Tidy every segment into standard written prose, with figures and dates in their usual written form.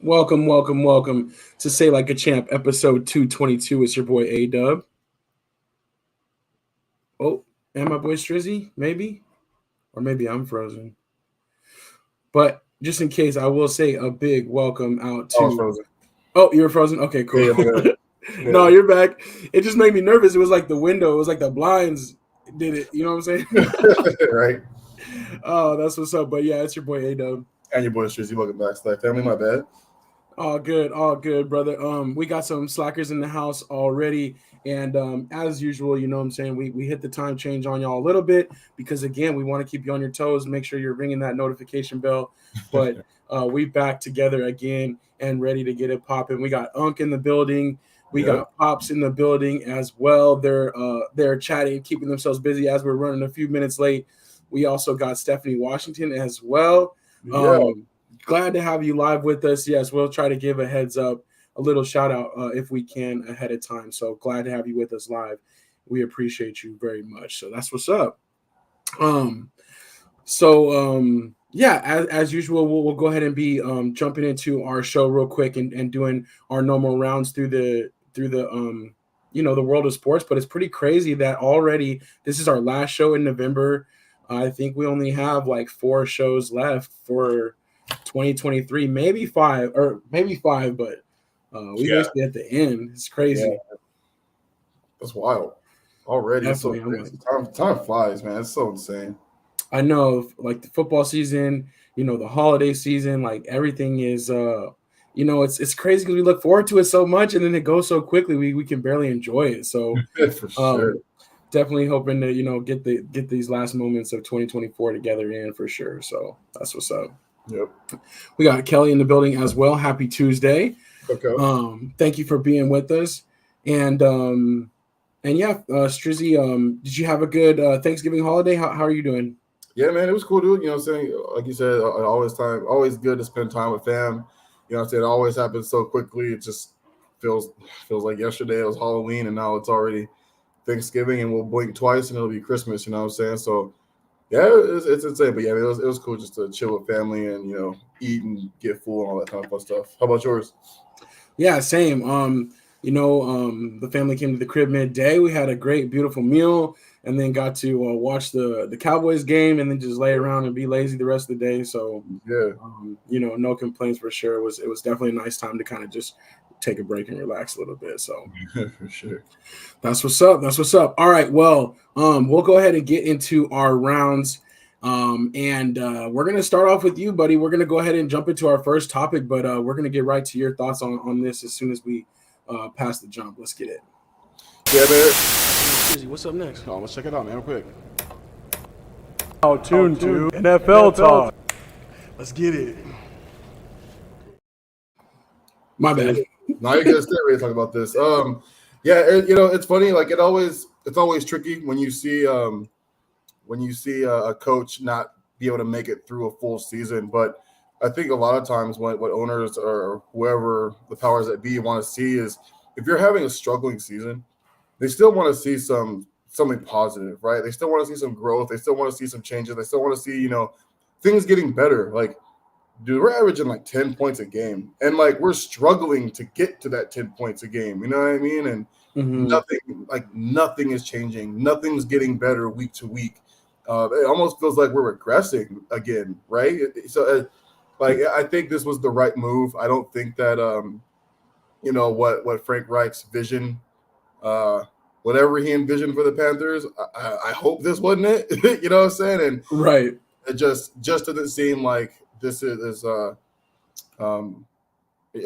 Welcome, welcome, welcome to Say Like a Champ, episode 222. It's your boy A Dub. Oh, and my boy Strizzy, maybe? Or maybe I'm frozen. But just in case, I will say a big welcome out I was to. frozen. Oh, you're frozen? Okay, cool. Yeah, yeah, yeah. No, you're back. It just made me nervous. It was like the window, it was like the blinds did it. You know what I'm saying? Right. Oh, that's what's up. But yeah, it's your boy A Dub. And your boy Strizzy, welcome back. SLAC family, my bad. All good, brother. We got some slackers in the house already, and as usual, you know what I'm saying, we hit the time change on y'all a little bit because again, we want to keep you on your toes, make sure you're ringing that notification bell. But we back together again and ready to get it popping. We got Unk in the building. We Yep. got Pops in the building as well. They're chatting, keeping themselves busy as we're running a few minutes late. We also got Stephanie Washington as well. Yeah. Glad to have you live with us. Yes, we'll try to give a heads up, a little shout out if we can ahead of time. So glad to have you with us live. We appreciate you very much. So that's what's up. Um, yeah, as usual, we'll go ahead and be jumping into our show real quick and doing our normal rounds through the the world of sports. But it's pretty crazy that already this is our last show in November. I think we only have like 4 shows left for 2023, maybe five, but we Yeah. basically at the end. It's crazy. Yeah. That's wild. Already. It's so Definitely. crazy. Time flies, man. It's so insane. I know, like the football season, the holiday season, like everything is, it's crazy because we look forward to it so much, and then it goes so quickly. We can barely enjoy it. So, For sure. definitely hoping to get these last moments of 2024 together in for sure. So that's what's up. Yep. We got Kelly in the building as well. Happy Tuesday. Okay. Thank you for being with us. And yeah, Strizzy, did you have a good Thanksgiving holiday? How are you doing? Yeah, man, it was cool, dude. You know what I'm saying? Like you said, always good to spend time with fam. You know what I'm saying? It always happens so quickly. It just feels like yesterday it was Halloween and now it's already Thanksgiving and we'll blink twice and it'll be Christmas, you know what I'm saying? So yeah, it's insane. But yeah, I mean, it was cool just to chill with family and, eat and get full and all that kind of fun stuff. How about yours? Yeah, same. The family came to the crib midday. We had a great, beautiful meal, and then got to watch the Cowboys game, and then just lay around and be lazy the rest of the day. So, Yeah. no complaints for sure. It was definitely a nice time to kind of just take a break and relax a little bit. So For sure. that's what's up. That's what's up. All right. Well, we'll go ahead and get into our rounds. And we're gonna start off with you, buddy. We're gonna go ahead and jump into our first topic, but we're gonna get right to your thoughts on this as soon as we pass the jump. Let's get it. Yeah, man. Strizzy, what's up next? Oh, let's check it out, man, real quick. Tune to NFL talk. Let's get it. My bad. Now you're gonna stay ready to talk about this. Yeah, it's funny. Like it's always tricky when you see a coach not be able to make it through a full season. But I think a lot of times what owners or whoever the powers that be want to see is if you're having a struggling season, they still want to see something positive, right? They still want to see some growth. They still want to see some changes. They still want to see, things getting better. Like, dude, we're averaging like 10 points a game. And like we're struggling to get to that 10 points a game. You know what I mean? And nothing is changing. Nothing's getting better week to week. It almost feels like we're regressing again, right? So, I think this was the right move. I don't think that, what Frank Reich's vision, whatever he envisioned for the Panthers, I hope this wasn't it. You know what I'm saying? And Right. it just doesn't seem like this is. It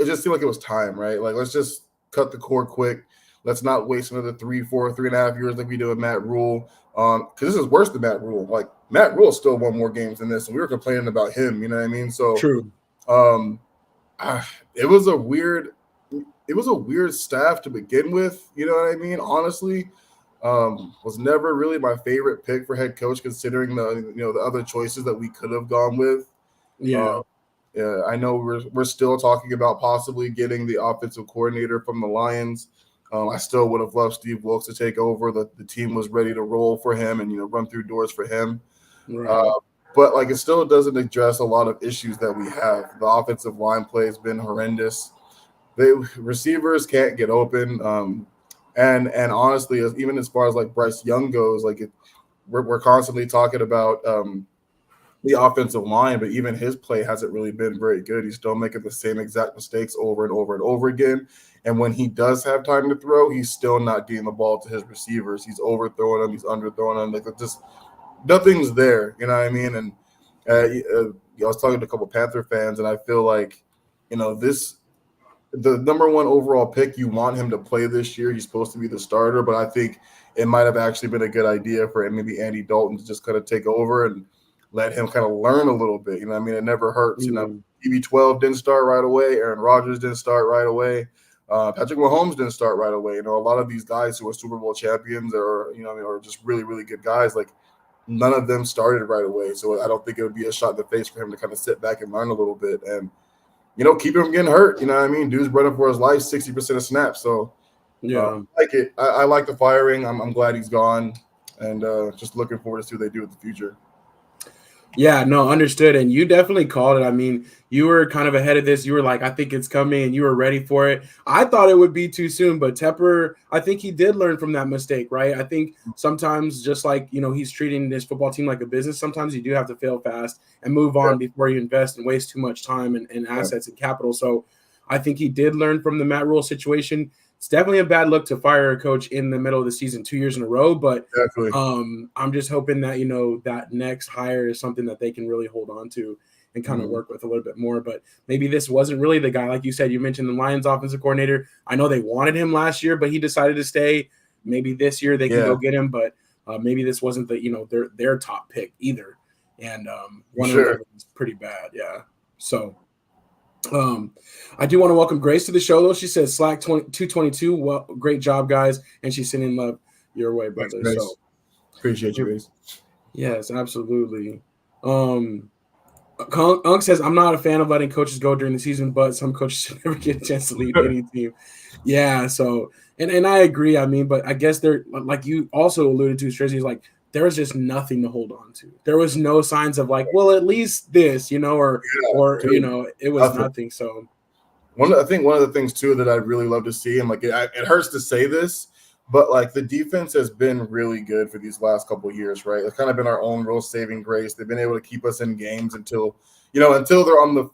just seemed like it was time, right? Like let's just cut the cord quick. Let's not waste another 3.5 years like we do with Matt Rule. Because this is worse than Matt Rule. Like Matt Rule still won more games than this, and we were complaining about him. You know what I mean? So True. It was a weird staff to begin with. You know what I mean? Honestly, was never really my favorite pick for head coach, considering the other choices that we could have gone with. Yeah. Yeah, I know we're still talking about possibly getting the offensive coordinator from the Lions. I still would have loved Steve Wilkes to take over. The team was ready to roll for him and run through doors for him. Right. but like it still doesn't address a lot of issues that we have. The offensive line play has been horrendous. The receivers can't get open. And honestly, even as far as like Bryce Young goes, like we're constantly talking about the offensive line, but even his play hasn't really been very good. He's still making the same exact mistakes over and over and over again. And when he does have time to throw, he's still not getting the ball to his receivers. He's overthrowing them. He's underthrowing them. Like just nothing's there. You know what I mean? And I was talking to a couple Panther fans, and I feel like, the number one overall pick, you want him to play this year. He's supposed to be the starter, but I think it might have actually been a good idea for maybe Andy Dalton to just kind of take over and let him kind of learn a little bit. You know what I mean? It never hurts. TB12 didn't start right away. Aaron Rodgers didn't start right away. Patrick Mahomes didn't start right away. A lot of these guys who are Super Bowl champions or just really, really good guys, like none of them started right away. So I don't think it would be a shot in the face for him to kind of sit back and learn a little bit and, keep him from getting hurt. You know what I mean? Dude's running for his life, 60% of snaps. So yeah, I like it. I like the firing. I'm glad he's gone, and just looking forward to see what they do in the future. Yeah, no, understood. And you definitely called it. I mean, you were kind of ahead of this. You were like, I think it's coming, and you were ready for it. I thought it would be too soon, but Tepper, I think he did learn from that mistake, right? I think sometimes just like, he's treating this football team like a business. Sometimes you do have to fail fast and move on before you invest and waste too much time and assets and capital. So I think he did learn from the Matt Rule situation. It's definitely a bad look to fire a coach in the middle of the season 2 years in a row, but I'm just hoping that, that next hire is something that they can really hold on to and kind of work with a little bit more. But maybe this wasn't really the guy. Like you said, you mentioned the Lions offensive coordinator. I know they wanted him last year, but he decided to stay. Maybe this year they can go get him, but maybe this wasn't the, their top pick either. And one of them is pretty bad. Yeah. So I do want to welcome Grace to the show, though. She says SLAC 222. Well, great job, guys. And she's sending love your way, brother. Thanks, so appreciate you, Grace. Yes, absolutely. Unk says, I'm not a fan of letting coaches go during the season, but some coaches should never get a chance to lead any team. Yeah, so and I agree. I mean, but I guess they're like you also alluded to, Strizzy, like there was just nothing to hold on to. There was no signs of like, well, at least this, it was nothing. So I think one of the things too that I'd really love to see, and like it hurts to say this, but like the defense has been really good for these last couple of years, right? It's kind of been our own real saving grace. They've been able to keep us in games until they're on the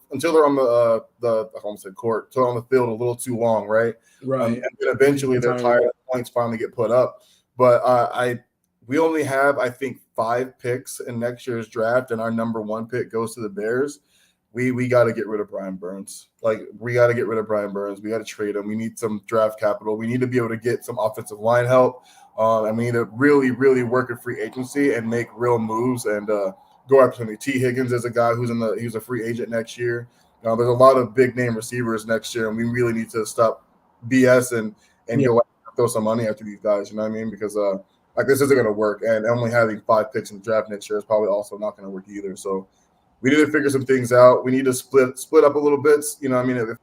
court, until on the field a little too long, right? Right. And then eventually they're tired of points finally get put up. But we only have, I think, 5 picks in next year's draft, and our number 1 pick goes to the Bears. We got to get rid of Brian Burns. We got to get rid of Brian Burns. We got to trade him. We need some draft capital. We need to be able to get some offensive line help. And we need to really, really work a free agency and make real moves and go after somebody. T. Higgins is a guy he's a free agent next year. There's a lot of big name receivers next year, and we really need to stop BS and go out and throw some money after these guys. You know what I mean? Because this isn't going to work. And only having 5 picks in the draft next year is probably also not going to work either. So we need to figure some things out. We need to split up a little bit.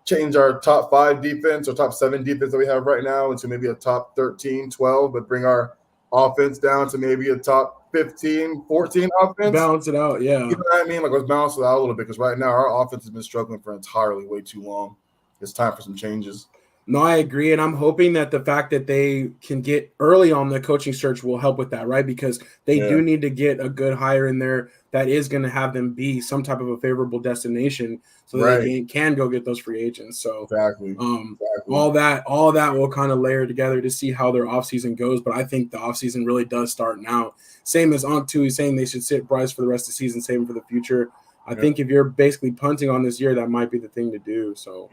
Change our top 5 defense or top 7 defense that we have right now into maybe a top 13, 12, but bring our offense down to maybe a top 15, 14 offense. Balance it out, yeah. You know what I mean? Let's balance it out a little bit because right now our offense has been struggling for entirely way too long. It's time for some changes. No, I agree. And I'm hoping that the fact that they can get early on the coaching search will help with that, right? Because they do need to get a good hire in there that is going to have them be some type of a favorable destination so that they can go get those free agents. So exactly. All that will kind of layer together to see how their offseason goes. But I think the offseason really does start now. Same as Unk too. He's saying they should sit Bryce for the rest of the season, save him for the future. I think if you're basically punting on this year, that might be the thing to do. So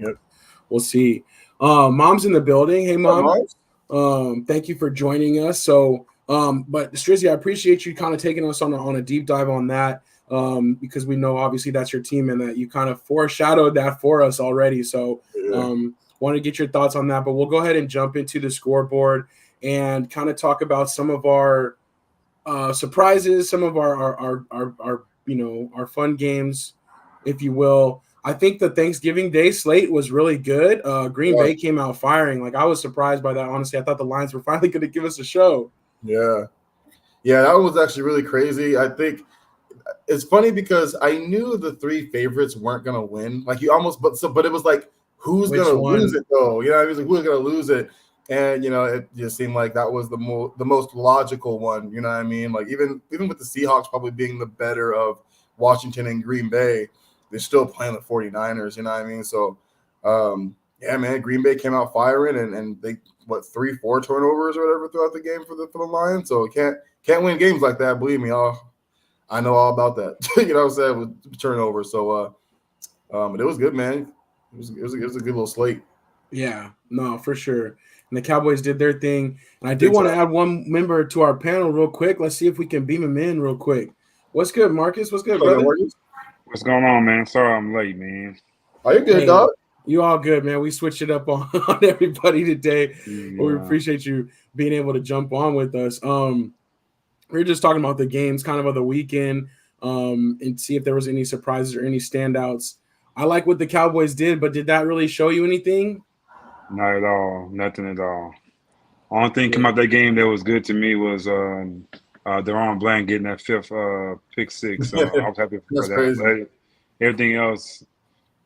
we'll see. Mom's in the building. Hey, Mom. Thank you for joining us. So, but Strizzy, I appreciate you kind of taking us on a deep dive on that because we know obviously that's your team and that you kind of foreshadowed that for us already. So, wanted to get your thoughts on that. But we'll go ahead and jump into the scoreboard and kind of talk about some of our surprises, some of our fun games, if you will. I think the Thanksgiving Day slate was really good. Green Bay came out firing. Like, I was surprised by that, honestly. I thought the Lions were finally going to give us a show. Yeah, that one was actually really crazy. I think it's funny because I knew the three favorites weren't gonna win. Like you almost, but it was like, who's Which gonna one? lose it though? You know, I was like, who's gonna lose it? And it just seemed like that was the most logical one. You know what I mean? Like even with the Seahawks probably being the better of Washington and Green Bay, they're still playing the 49ers. You know what I mean? So, yeah, man, Green Bay came out firing, and they 3-4 turnovers or whatever throughout the game for the Lions. So can't win games like that. Believe me, I know all about that. You know what I'm saying, with turnovers. So, but it was good, man. It was a good little slate. Yeah, no, for sure. And the Cowboys did their thing. And I do want to add one member to our panel real quick. Let's see if we can beam him in real quick. What's good, Marcus? What's good, brother? What's going on, man? Sorry I'm late, man. Are you good, dog? You all good, man. We switched it up on everybody today. Yeah. We appreciate you being able to jump on with us. We were just talking about the games kind of the weekend and see if there was any surprises or any standouts. I like what the Cowboys did, but did that really show you anything? Not at all. Nothing at all. Only thing come out that game that was good to me was Deron Bland getting that fifth pick six. So I was happy for that. Crazy. But everything else,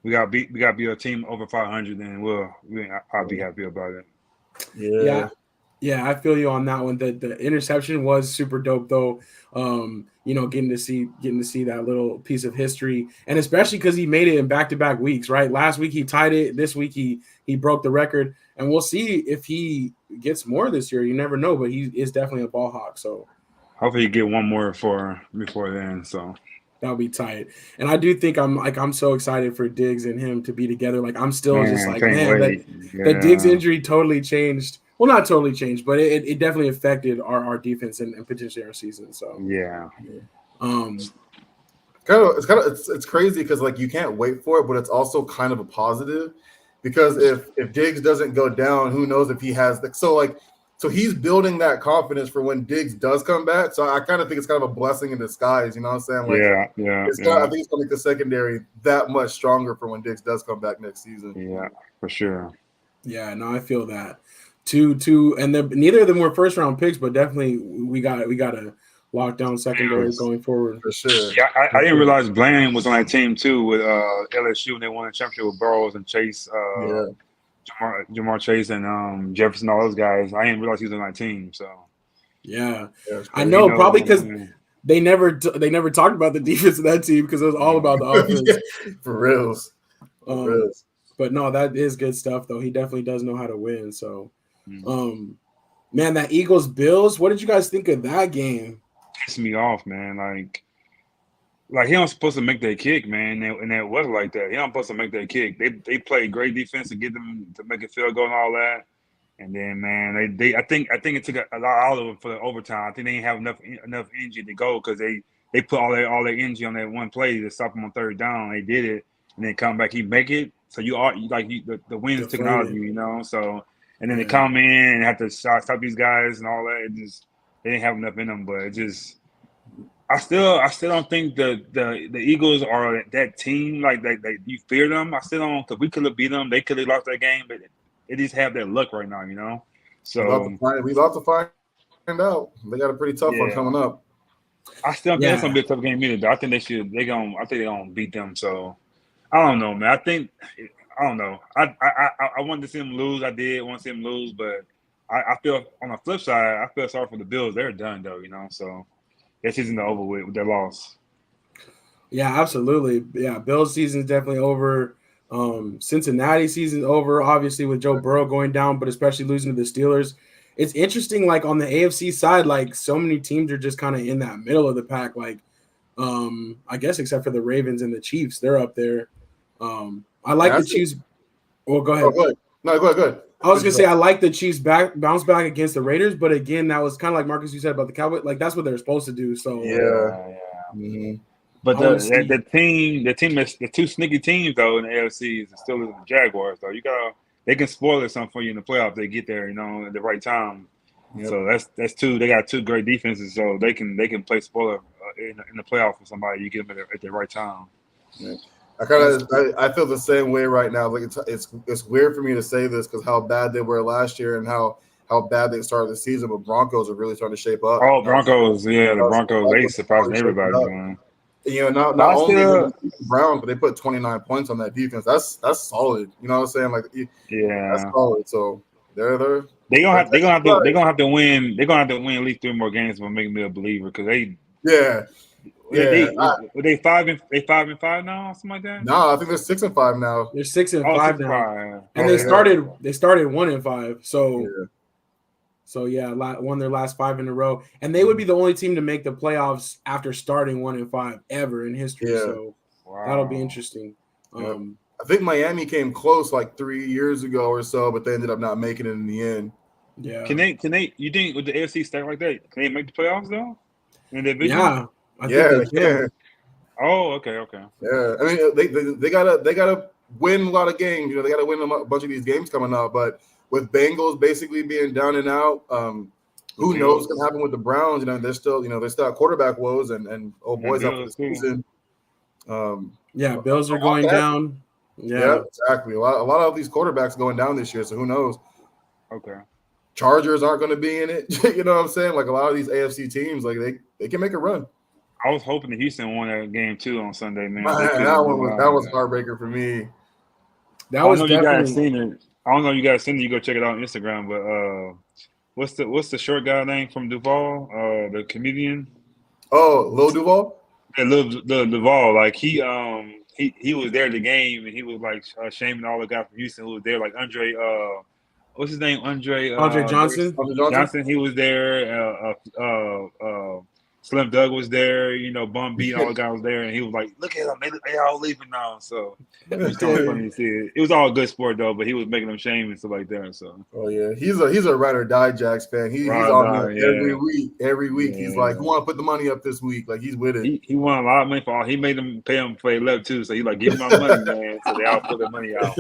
we got to be a team over 500, and I'll be happy about it. Yeah, I feel you on that one. The interception was super dope, though. Getting to see that little piece of history, and especially because he made it in back-to-back weeks. Right, last week he tied it. This week he broke the record, and we'll see if he gets more this year. You never know, but he is definitely a ball hawk. So hopefully you get one more before then. So that'll be tight. And I do think I'm so excited for Diggs and him to be together. Like I'm still that Diggs injury totally changed. Well, not totally changed, but it definitely affected our defense and potentially our season. So it's crazy because like you can't wait for it, but it's also kind of a positive because if Diggs doesn't go down, who knows if he has so he's building that confidence for when Diggs does come back. So I kind of think it's kind of a blessing in disguise. You know what I'm saying? Like, I think it's going to make the secondary that much stronger for when Diggs does come back next season. Yeah, for sure. Yeah, no, I feel that. Two, and neither of them were first round picks, but definitely we got to lock down secondary going forward for sure. Yeah, I didn't realize Bland was on that team too with LSU, and they won a championship with Burrows and Chase, Jamar Chase and Jefferson, all those guys. I didn't realize he was on that team. So I know probably because they never talked about the defense of that team because it was all about the offense. For reals. But no, that is good stuff though. He definitely does know how to win. So. Man, that Eagles Bills. What did you guys think of that game? Pissed me off, man. Like he wasn't supposed to make that kick, man, and it wasn't like that. He wasn't supposed to make that kick. They played great defense to get them to make a field goal and all that. And then, man, I think it took a lot out of them for the overtime. I think they didn't have enough energy to go because they put all their energy on that one play to stop him on third down. They did it, and then come back, he make it. So the wind's taken out of you, you know. So. And then they come in and have to stop these guys and all that. They didn't have enough in them. But I still don't think the Eagles are that team like that. You fear them. I still don't, because we could have beat them. They could have lost that game, but they just have that luck right now, you know. So we love to find out. They got a pretty tough one coming up. I still think it's gonna be a tough game either. But I think they're gonna beat them. So I don't know, man. I don't know. I wanted to see him lose. I did want to see him lose, but I feel on the flip side, I feel sorry for the Bills. They're done though, you know. So their season's over with their loss. Yeah, absolutely. Yeah, Bills season's definitely over. Cincinnati season's over, obviously with Joe Burrow going down, but especially losing to the Steelers. It's interesting, like on the AFC side, like so many teams are just kind of in that middle of the pack. Like, I guess except for the Ravens and the Chiefs, they're up there. I like the Chiefs. Well, go ahead. Oh, go ahead. No, go ahead. I was gonna say I like the Chiefs bounce back against the Raiders, but again, that was kind of like Marcus, you said about the Cowboys. Like that's what they're supposed to do. So Mm-hmm. But the team, the two sneaky teams though in the AFC is the Steelers and the Jaguars. Though they can spoil it something for you in the playoffs. They get there, you know, at the right time. Yep. So that's two. They got two great defenses, so they can play spoiler in the playoff for somebody. You get them at the right time. Yeah. I feel the same way right now. Like it's weird for me to say this because how bad they were last year and how bad they started the season, but Broncos are really starting to shape up. Oh, Broncos, the Broncos, they surprising everybody, man. Not But I only did still, they beat the Browns, but they put 29 points on that defense. That's solid. You know what I'm saying? Like that's yeah, solid. So they're they're gonna have to win. They're gonna have to win at least 3 more games to make me a believer because yeah. were they 5-5 now, something like that. No, I think they're 6-5 now. They're 6-5 6 and now, 5. and Yeah, they yeah. started 1-5. Yeah. So yeah, won their last 5 in a row, and they would be the only team to make the playoffs after starting 1-5 ever in history. Yeah. So Wow. that'll be interesting. Yeah. I think Miami came close like 3 years ago or so, but they ended up not making it in the end. Yeah. Can they? You think with the AFC stack like that, can they make the playoffs though? In the division? Yeah, I think they can. Oh, okay. Yeah, I mean they gotta win a lot of games. They gotta win a bunch of these games coming up. But with Bengals basically being down and out, who knows what's gonna happen with the Browns? They're still at quarterback woes and old boys out for the season. Bills are going down. Yeah, exactly. A lot of these quarterbacks going down this year. So who knows? Okay. Chargers aren't going to be in it. You know what I'm saying? Like a lot of these AFC teams, like they can make a run. I was hoping that Houston won that game too on Sunday, man. That was heartbreaker for me. That was definitely. You guys seen it. I don't know if you guys seen it. You go check it out on Instagram. But what's the short guy name from Duval? The comedian. Oh, Lil Duval. Yeah, Lil Duval. Like he was there at the game and he was like shaming all the guys from Houston who was there. Like Andre. What's his name? Andre Johnson. Johnson. He was there. Slim Doug was there. Bum B and all the guys was there, and he was like, "Look at them, they all leaving now." So it was kind of funny to see it. It was all good sport though, but he was making them shame and stuff like that. So yeah, he's a ride or die Jax fan. He's on there every week. Every week he's like, "Who want to put the money up this week?" Like he's with it. He won a lot of money for all. He made them pay him for 11 too. So he's like, "Give me my money, man." So they all put their money out.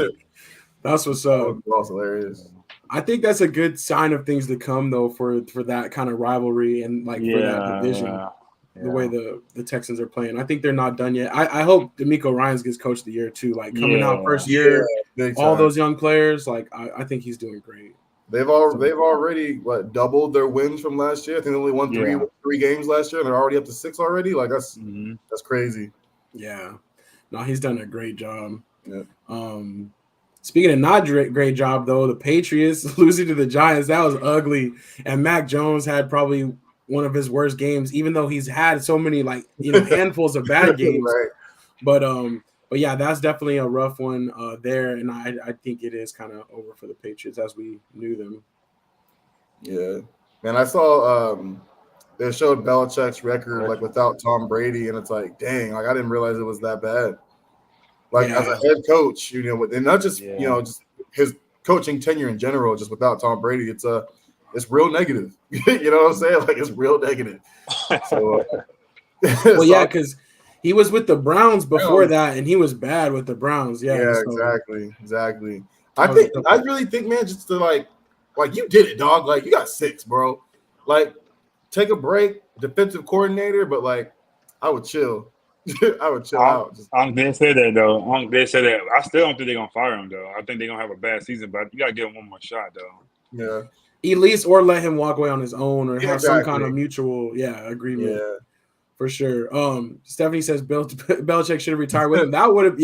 That's what's up. That's hilarious. I think that's a good sign of things to come, though, for that kind of rivalry and for that division. Yeah. The way the Texans are playing, I think they're not done yet. I hope D'Amico Ryans gets Coach of the Year too. Like coming out first year, all those young players. Like I think he's doing great. They've already doubled their wins from last year. I think they only won three games last year, and they're already up to 6 already. Like that's crazy. Yeah, no, he's done a great job. Yeah. Speaking of not great job, though, the Patriots losing to the Giants, that was ugly. And Mac Jones had probably one of his worst games, even though he's had so many handfuls of bad games. Right. But yeah, that's definitely a rough one there. And I think it is kind of over for the Patriots as we knew them. Yeah. Man, I saw they showed Belichick's record without Tom Brady, and it's like, dang, I didn't realize it was that bad. As a head coach, and not just just his coaching tenure in general, just without Tom Brady, it's real negative. You know what I'm saying? Like it's real negative. So, well, yeah, because he was with the Browns before that, and he was bad with the Browns. Yeah, exactly. I really think, man, just to like you did it, dog. Like you got 6, bro. Like take a break, defensive coordinator, but I would chill. I would chill out. They said that though. They said that. I still don't think they're gonna fire him though. I think they're gonna have a bad season, but you gotta give him one more shot though. Yeah. At least, or let him walk away on his own, or have some kind of mutual, agreement. Yeah, for sure. Stephanie says Belichick should have retired with him. That would have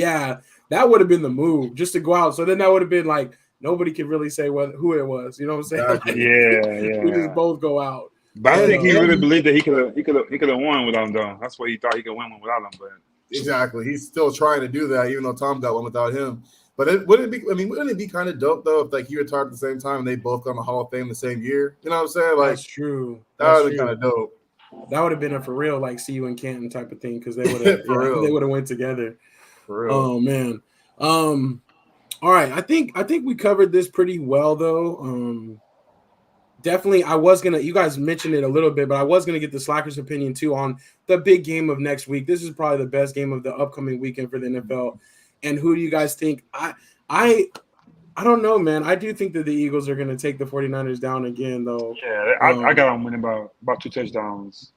been the move, just to go out. So then that would have been like nobody could really say who it was. You know what I'm saying? We just both go out. But I think he really believed that he could have won without him though. That's what he thought he could win one without him. But exactly, he's still trying to do that, even though Tom got one without him. But wouldn't it be kind of dope though if he retired at the same time and they both got in the Hall of Fame the same year? You know what I'm saying? That's true. That would be kind of dope. That would have been a for real see you in Canton type of thing because they would have they would have went together. For real. Oh man. All right. I think we covered this pretty well though. Definitely, you guys mentioned it a little bit, but I was gonna get the Slackers' opinion too on the big game of next week. This is probably the best game of the upcoming weekend for the NFL. And who do you guys think? I don't know, man. I do think that the Eagles are going to take the 49ers down again, though. Yeah, I got them winning about 2 touchdowns.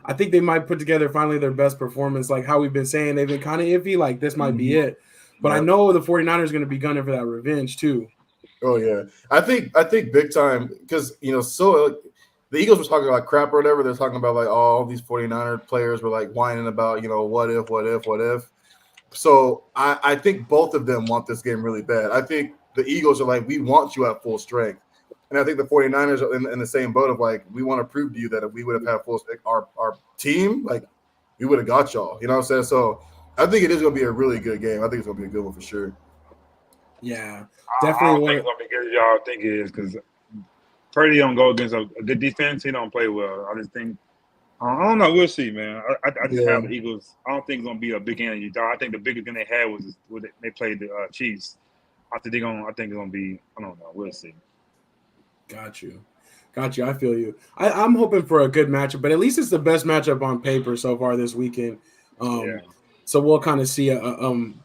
I think they might put together finally their best performance. Like how we've been saying, they've been kind of iffy. Like this might be it. But I know the 49ers are going to be gunning for that revenge too. Oh, yeah. I think big time because, the Eagles were talking about crap or whatever. They're talking about like all these 49er players were like whining about, what if. So I think both of them want this game really bad. I think the Eagles are like, we want you at full strength. And I think the 49ers are in the same boat of like, we want to prove to you that if we would have had full strength, our team, like we would have got y'all. You know what I'm saying? So I think it is going to be a really good game. I think it's going to be a good one for sure. Yeah, I definitely. don't think it's gonna be good as y'all think it is because Purdy don't go against a good defense. He don't play well. I just think I don't know. We'll see, man. I just have the Eagles. I don't think it's gonna be a big game of Utah. I think the biggest game they had was when they played the Chiefs. I think it's gonna be. I don't know. We'll see. Got you. I feel you. I'm hoping for a good matchup, but at least it's the best matchup on paper so far this weekend. So we'll kind of see.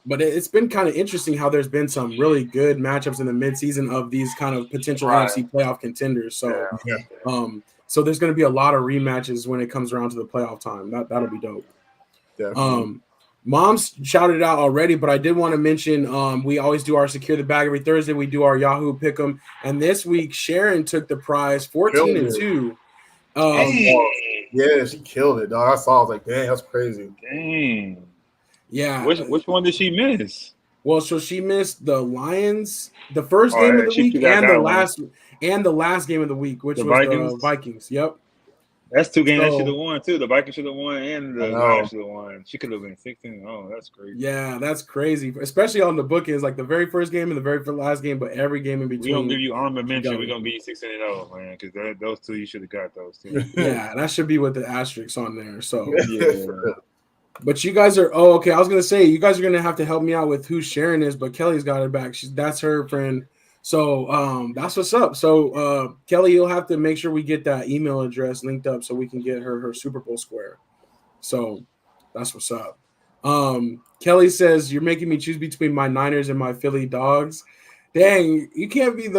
But it's been kind of interesting how there's been some really good matchups in the midseason of these kind of potential NFC playoff contenders. So, so there's going to be a lot of rematches when it comes around to the playoff time. That'll be dope. Definitely. Mom's shouted it out already, but I did want to mention we always do our Secure the Bag every Thursday. We do our Yahoo Pick'em, and this week Sharon took the prize 14-2. Yeah, she killed it, dog. I saw. I was like, dang, that's crazy. Dang. Yeah. Which one did she miss? Well, so she missed the Lions, the first game of the week, and the last game of the week, which was the Vikings. Yep. That's two games that should have won too. The Vikings should have won, and the Lions should have won. She could have been 16. Oh, that's crazy. Yeah, that's crazy, especially on the bookends, like the very first game and the very last game, but every game in between. We don't give you honorable mention. We're gonna give you 16-0, man, because those two you should have got those two. Yeah, that should be with the asterisks on there. So yeah. But you guys are okay. I was gonna say you guys are gonna have to help me out with who Sharon is, but Kelly's got it back. That's her friend. So that's what's up. So Kelly, you'll have to make sure we get that email address linked up so we can get her Super Bowl square. So that's what's up. Kelly says you're making me choose between my Niners and my Philly Dogs. Dang, you can't be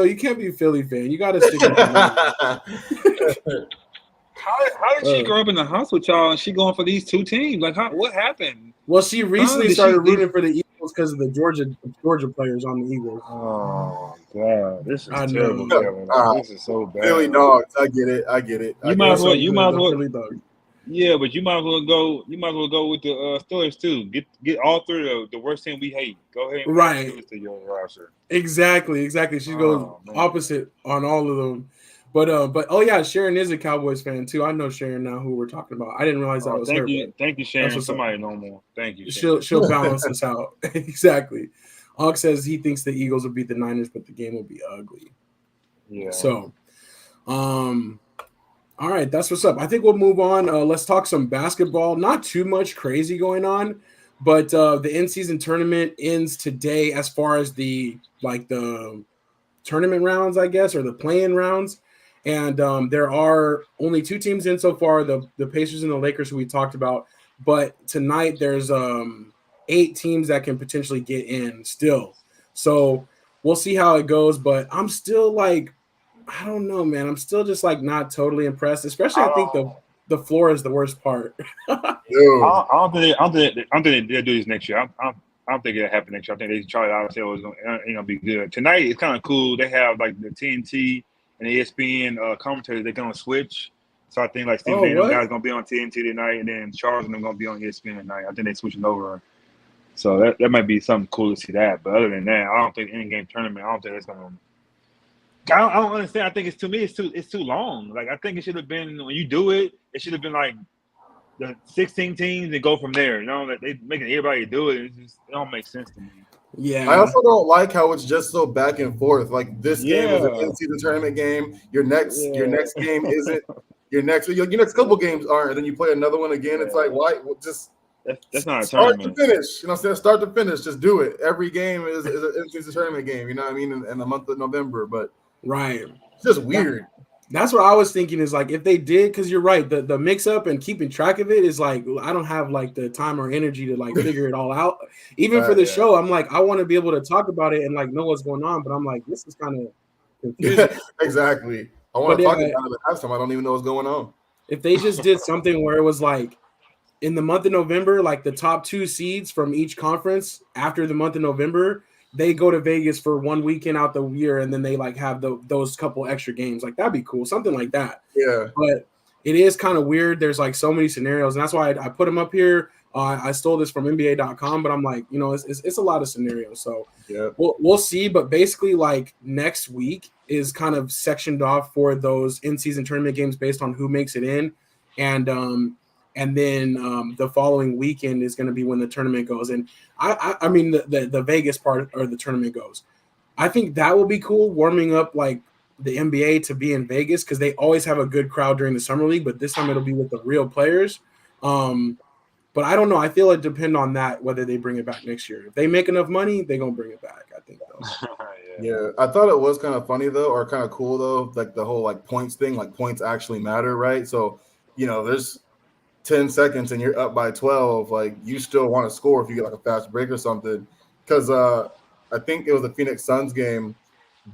Philly fan. You gotta stick with the Niners. How did she grow up in the house with y'all and she going for these two teams? Like, what happened? Well, she recently started rooting for the Eagles because of the Georgia players on the Eagles. Oh God, this is terrible. This is so bad. Philly Dogs, I get it. You might as well. Yeah, but you might as well go. You might as well go with the Steelers too. Get all three of the worst team we hate. Go ahead and right to your roster. Exactly. She goes opposite on all of them. But oh yeah, Sharon is a Cowboys fan too. I know Sharon now, who we're talking about. I didn't realize that was her. Thank you, Sharon. Somebody normal. Thank you. She'll balance us out. Exactly. Ox says he thinks the Eagles will beat the Niners, but the game will be ugly. Yeah. So, all right, that's what's up. I think we'll move on. Let's talk some basketball. Not too much crazy going on, but the in-season tournament ends today as far as the tournament rounds, I guess, or the play-in rounds. And there are only two teams in so far, the Pacers and the Lakers, who we talked about. But tonight there's 8 teams that can potentially get in still. So we'll see how it goes. But I'm still I don't know, man. I'm still just not totally impressed. Especially I think the floor is the worst part. I don't think they'll do this next year. I don't think it'll happen next year. I think they try it out and say it's gonna be good. Tonight it's kind of cool. They have the TNT and the ESPN commentators. They're gonna switch. So I think Steve Nash guys gonna be on TNT tonight, and then Charles and them gonna be on ESPN tonight. I think they're switching over. So that might be something cool to see that. But other than that, I don't think any game tournament. I don't think it's gonna. I don't understand. I think it's too long. I think it should have been when you do it. It should have been the 16 teams and go from there. You know, they making everybody do it. It don't make sense to me. Yeah. I also don't like how it's just so back and forth. This game is an in-season tournament game. Your next game isn't. Your next couple games aren't. And then you play another one again. It's why? Just that's not a start tournament. To finish. You know what I'm saying? Start to finish. Just do it. Every game is an in-season tournament game. You know what I mean? In the month of November, but it's just weird. That's what I was thinking is if they did, because you're right, the mix up and keeping track of it is I don't have the time or energy to figure it all out. Even for the show, I'm I want to be able to talk about it and know what's going on, but I'm this is kind of confusing. Yeah, exactly. I want to talk about it at halftime. I don't even know what's going on. If they just did something where it was in the month of November, the top 2 seeds from each conference after the month of November, they go to Vegas for one weekend out the year, and then they like have those couple extra games. Like that'd be cool, something like that. Yeah. But it is kind of weird. There's like so many scenarios, and that's why I put them up here. I stole this from NBA.com, but I'm like, it's a lot of scenarios. So yeah, we'll see. But basically, like next week is kind of sectioned off for those in-season tournament games based on who makes it in, and then the following weekend is going to be when the tournament goes. And I mean the Vegas part or the tournament goes. I think that will be cool, warming up like the NBA to be in Vegas because they always have a good crowd during the summer league, but this time it'll be with the real players. But I don't know. I feel it depend on that whether they bring it back next year. If they make enough money, they're gonna bring it back. I think though. Yeah. I thought it was kind of funny though, or kind of cool though, like the whole like points thing. Like points actually matter, right? So there's 10 seconds and you're up by 12. Like you still want to score if you get like a fast break or something. Because I think it was the Phoenix Suns game.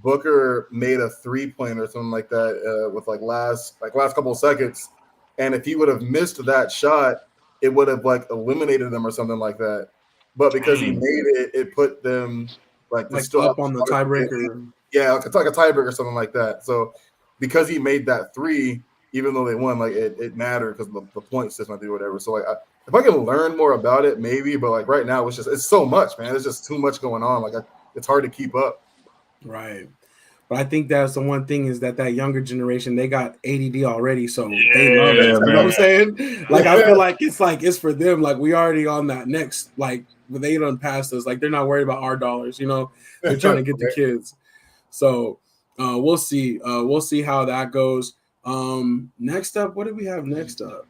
Booker made a 3-pointer or something like that with last couple of seconds, and if he would have missed that shot, it would have like eliminated them or something like that. But because he made it, it put them like still up on the tiebreaker. Yeah, it's like a tiebreaker or something like that. So because he made that 3, even though they won, like it mattered because the point system or whatever. So like if I can learn more about it, maybe. But like right now, it's so much, man. It's just too much going on. Like it's hard to keep up. Right. But I think that's the one thing is that younger generation, they got ADD already, so they love it. You know what I'm saying? Like I feel like it's for them. Like we already on that next, like they done passed us. Like they're not worried about our dollars, They're trying to get the kids. So we'll see. We'll see how that goes. Next up, what do we have next up?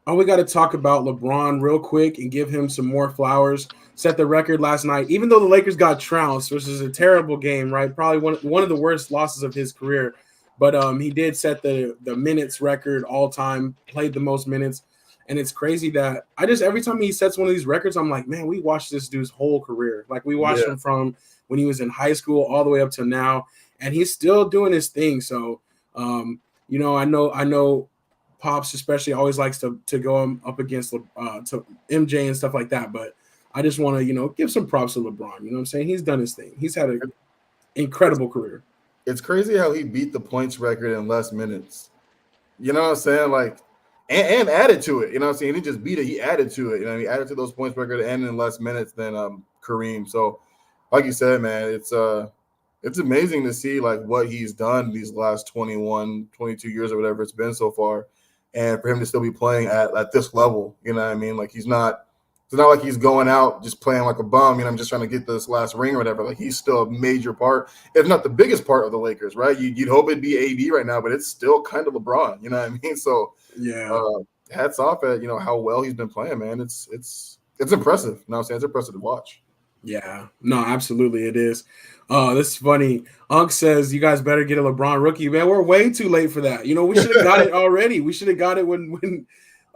Oh, we got to talk about LeBron real quick and give him some more flowers. Set the record last night, even though the Lakers got trounced, which is a terrible game, right? Probably one of the worst losses of his career. But he did set the minutes record all time, played the most minutes. And it's crazy that every time he sets one of these records, I'm like, man, we watched this dude's whole career. Like we watched him from when he was in high school all the way up to now, and he's still doing his thing. So, I know. Pops especially always likes to go up against to MJ and stuff like that, but I just want to give some props to LeBron. You know what I'm saying? He's done his thing. He's had an incredible career. It's crazy how he beat the points record in less minutes. You know what I'm saying? Like and added to it. You know what I'm saying? He didn't just beat it, he added to it. He added to those points record and in less minutes than Kareem. So like you said, man, it's amazing to see like what he's done these last 21, 22 years or whatever it's been so far. And for him to still be playing at this level, you know what I mean? Like it's not like he's going out just playing like a bum, I'm just trying to get this last ring or whatever. Like he's still a major part, if not the biggest part of the Lakers, right? You'd hope it'd be AD right now, but it's still kind of LeBron, you know what I mean? So hats off at how well he's been playing, man. It's impressive. You know what I'm saying? It's impressive to watch. Yeah, no, absolutely it is. This is funny. Unc says you guys better get a LeBron rookie. Man, we're way too late for that. We should have got it already. We should have got it when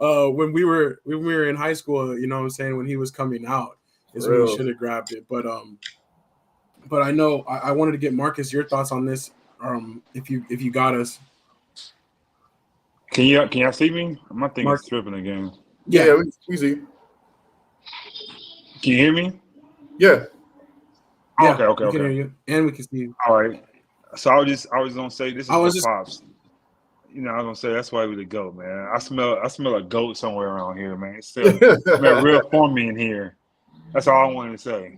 we were in high school. You know what I'm saying? When he was coming out is when we should have grabbed it. But I know I wanted to get Marcus your thoughts on this. If you got us. Can y'all see me? My thing is tripping again. Yeah, we see. Can you hear me? Yeah. Yeah, okay. We can hear you, and we can see you. All right. So I was gonna say this is Pops. I was gonna say that's why we the goat, man. I smell a goat somewhere around here, man. It smell real farmy in here. That's all I wanted to say.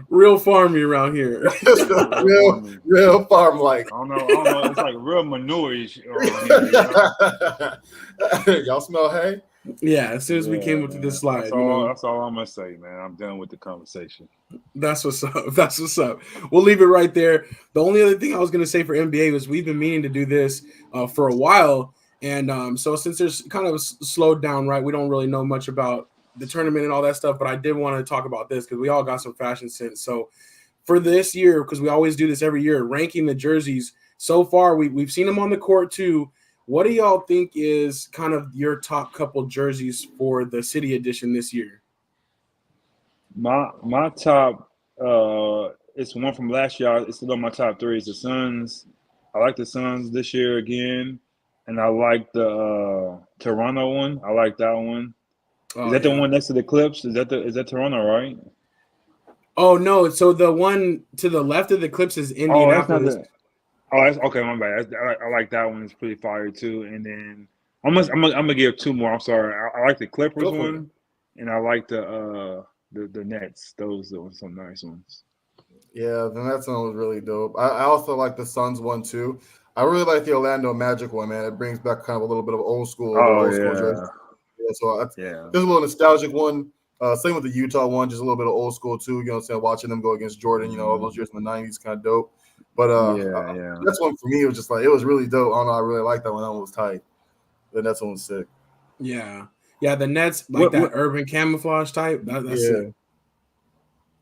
Real farmy around here. real farm like. I don't know. It's like real manure-ish around here. Y'all smell hay? Yeah, as soon as we came up to this slide. That's all I'm gonna say, man. I'm done with the conversation. That's what's up. We'll leave it right there. The only other thing I was gonna say for NBA was we've been meaning to do this for a while, and so since there's kind of slowed down, right? We don't really know much about the tournament and all that stuff, but I did want to talk about this because we all got some fashion sense. So for this year, because we always do this every year, ranking the jerseys. So far, we've seen them on the court too. What do y'all think is kind of your top couple jerseys for the City Edition this year? My top, it's one from last year. It's still on my top 3. It's the Suns. I like the Suns this year again, and I like the Toronto one. I like that one. Is that the one next to the Clips? Is that Toronto, right? Oh no! So the one to the left of the Clips is Oh, that's not Indianapolis. the. Oh, that's okay. My bad. I like that one. It's pretty fire too. And then I'm gonna give two more. I'm sorry. I like the Clippers Go for it. one, and I like the Nets. Those are some nice ones. Yeah, the Nets one was really dope. I also like the Suns one too. I really like the Orlando Magic one, man. It brings back kind of a little bit of old Oh school jersey. yeah, Yeah, so yeah. there's a little nostalgic one. Same with the Utah one, just a little bit of old school too. You know what I'm saying? Watching them go against Jordan, all those years in the '90s, kind of dope. But Yeah. that's one for me. It was just like it was really dope. I don't know. I really liked that one. That one was tight. The Nets one was sick. Yeah, the Nets like What that what? urban camouflage type. That's Yeah. it.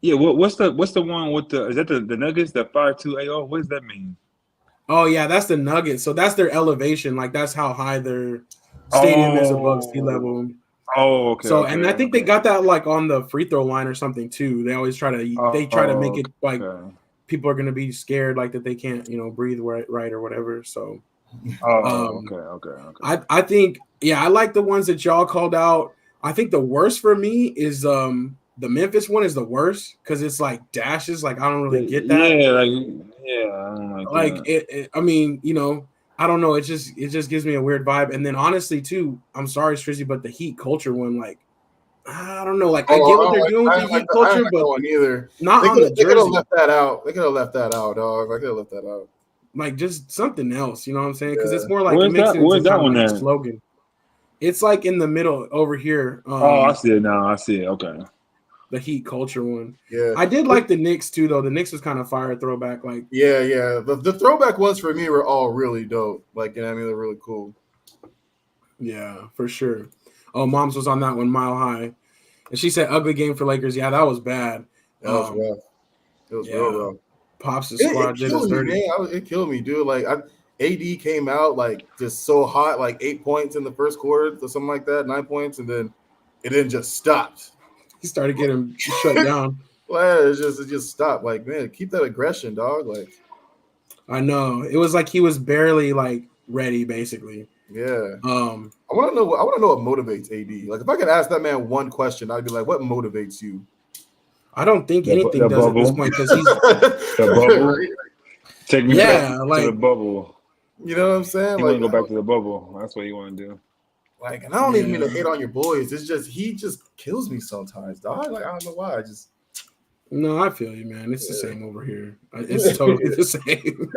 Yeah. What's the one with the? Is that the Nuggets? The 5280? What does that mean? Oh yeah, that's the Nuggets. So that's their elevation. Like that's how high their stadium is above sea Oh. level. Oh. Okay. So, and I think they Okay. got that like on the free throw line or something too. They always try to make Oh. it like Okay. people are gonna be scared like that they can't breathe right or whatever. So, Oh. um, Okay. I think I like the ones that y'all called out. I think the worst for me is the Memphis one is the worst because it's like dashes. Like I don't really get that. Yeah. I don't like Like that. I mean, I don't know. It just gives me a weird vibe. And then honestly, too, I'm sorry, Strizzy, but the Heat culture one, like I don't know. Like I get what they're doing with I the didn't like Heat I didn't culture, like that but one either. not They on could the they could have jersey. left that out. They could have left that out, dog. They could have left that out. Like just something else. You know what I'm saying? Because Yeah. it's more like it Where's makes that? it into Where's that kind of one like a at? slogan. It's like in the middle over here. Oh, I see it now. I see it. Okay. The Heat culture one. Yeah. I did like the Knicks too, though. The Knicks was kind of fire throwback. Like Yeah. The throwback ones for me were all really dope. Like, I mean, they're really cool. yeah, for sure. Oh, Moms was on that one, Mile High, and she said ugly game for Lakers. Yeah, that was bad. That was rough. It was real Yeah, rough. Pops' It squad did us killed me, dirty. man. It killed me, dude. Like, AD came out like just so hot, like 8 points in the first quarter or something like that, 9 points, and then it didn't just stopped. He started getting shut down. Well, it just stopped. Like, man, keep that aggression, dog. Like, I know. It was like he was barely like ready, basically. yeah. Um, I want to know what motivates AD. Like, if I could ask that man one question, I'd be like, "What motivates you?" I don't think anything The does at this bubble. point because he's The bubble. Right? Take me Yeah, back like- to the bubble. You know what I'm saying? He Like, want to go back to the bubble. That's what you want to do. like, and I don't even mean to Yeah. hate on your boys. It's just he just kills me sometimes, dog. Like, I don't know why. I just no, I feel you, man. It's the same over here. It's Yeah. totally the same.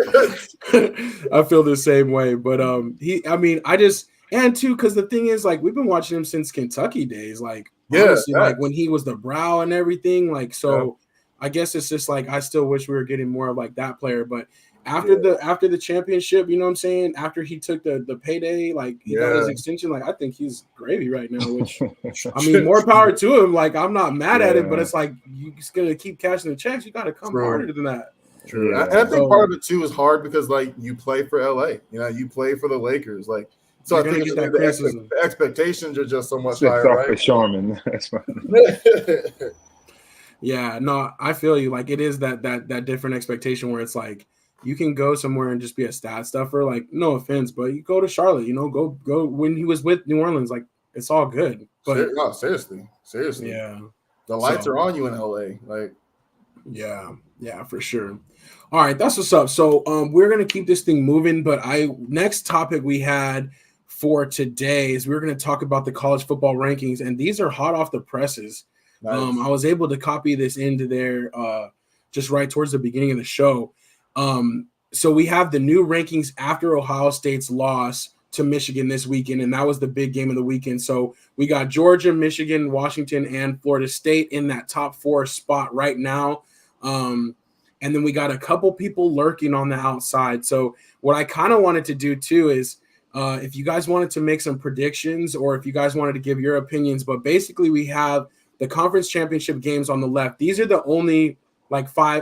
I feel the same way. But and too, because the thing is, like, we've been watching him since Kentucky days. Like, Yeah, honestly, like facts. when he was the brow and everything. Like, so I guess it's just like I still wish we were getting more of like that player. But after the championship, you know what I'm saying? After he took the payday, like he got his extension, like I think he's gravy right now, which I mean, more power to him. Like I'm not mad at it, but it's like you're just gonna keep cashing the checks. You gotta come harder than that. True. Yeah. And I think part of it too is hard because like you play for LA, you play for the Lakers, like so You're I gonna think get that criticism. the expectations are just so much Six higher, off right? the Charmin. That's fine. Yeah, no, I feel you. Like it is that different expectation where it's like you can go somewhere and just be a stat stuffer. Like no offense, but you go to Charlotte, go when he was with New Orleans, like it's all good. But No, seriously. yeah, The lights are on you in LA. Like yeah, for sure. All right, that's what's up. So we're gonna keep this thing moving, but next topic we had for today is we're gonna talk about the college football rankings, and these are hot off the presses. nice. I was able to copy this into there just right towards the beginning of the show. So we have the new rankings after Ohio State's loss to Michigan this weekend, and that was the big game of the weekend. So we got Georgia, Michigan, Washington, and Florida State in that top 4 spot right now. And then we got a couple people lurking on the outside. So what I kind of wanted to do too is if you guys wanted to make some predictions or if you guys wanted to give your opinions, but basically we have the conference championship games on the left. These are the only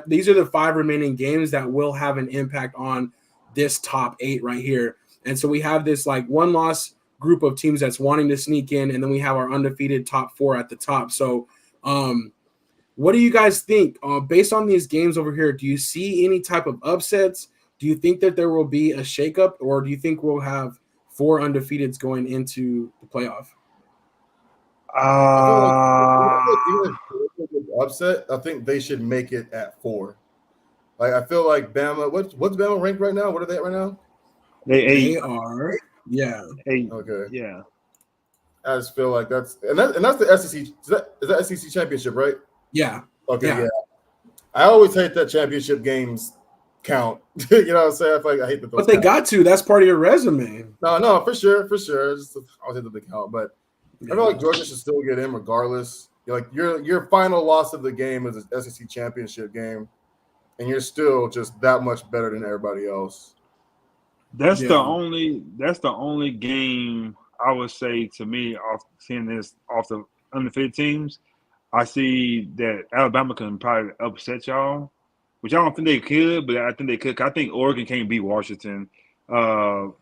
these are the 5 remaining games that will have an impact on this top 8 right here. And so we have this like 1-loss group of teams that's wanting to sneak in, and then we have our undefeated top 4 at the top. So what do you guys think? Based on these games over here, do you see any type of upsets? Do you think that there will be a shakeup, or do you think we'll have 4 undefeateds going into the playoff? I feel like even upset, I think they should make it at 4. Like I feel like Bama. What's Bama ranked right now? What are they at right now? They are, yeah. 8. Okay. Yeah. I just feel like that's the SEC. Is that SEC championship, right? Yeah. Okay, Yeah. yeah. I always hate that championship games count. You know what I'm saying? I feel like I hate that those. But they got to. That's part of your resume. No, for sure. Just I always hate that they count, but I feel like Georgia should still get in regardless. Like your final loss of the game is an SEC championship game, and you're still just that much better than everybody else. That's the only game I would say to me off seeing this off the undefeated teams. I see that Alabama can probably upset y'all, which I don't think they could, but I think they could. I think Oregon can't beat Washington. Ohio,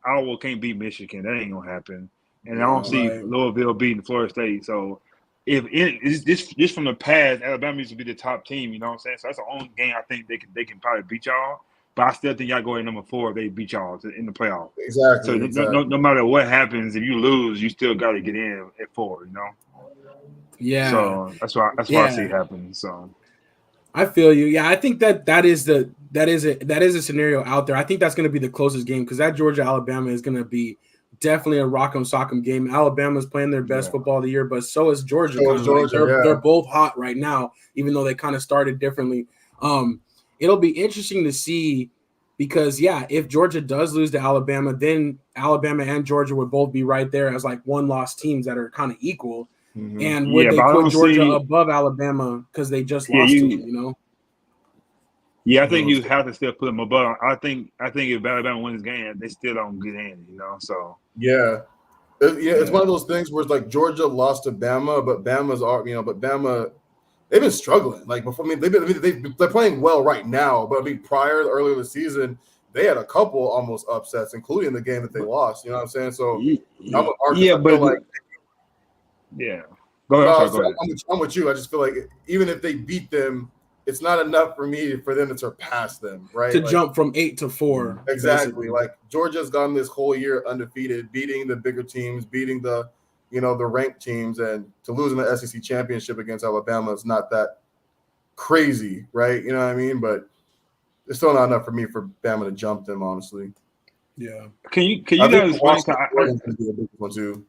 Iowa can't beat Michigan. That ain't gonna happen. And I don't see Louisville beating Florida State. So it's this from the past, Alabama used to be the top team. You know what I'm saying? So that's the only game I think they can probably beat y'all. But I still think y'all go in number 4 if they beat y'all in the playoff. Exactly. So no matter what happens, if you lose, you still got to get in at 4. You know. Yeah. So that's why I see it happening. So I feel you. Yeah, I think that is a scenario out there. I think that's going to be the closest game because that Georgia Alabama is going to be definitely a rock'em sock'em game. Alabama's playing their best football of the year, but so is Georgia. They're both hot right now, even though they kind of started differently. It'll be interesting to see because if Georgia does lose to Alabama, then Alabama and Georgia would both be right there as like one-loss teams that are kind of equal. Mm-hmm. And would they put Georgia above Alabama because they just lost to them, you know? Yeah, I think you have to still put them above. I think if Alabama wins this game, they still don't get in, you know. So it's one of those things where it's like Georgia lost to Bama, but Bama they've been struggling. Like before, I mean, they're playing well right now, but I mean, earlier this season, they had a couple almost upsets, including the game that they lost. You know what I'm saying? So Go ahead. I'm with you. I just feel like even if they beat them, it's not enough for them to surpass them, right? To jump from 8 to 4. Exactly. Basically. Like Georgia's gone this whole year undefeated, beating the bigger teams, beating the ranked teams, and to lose in the SEC championship against Alabama is not that crazy, right? You know what I mean? But it's still not enough for Bama to jump them, honestly. Yeah. Can you guys explain?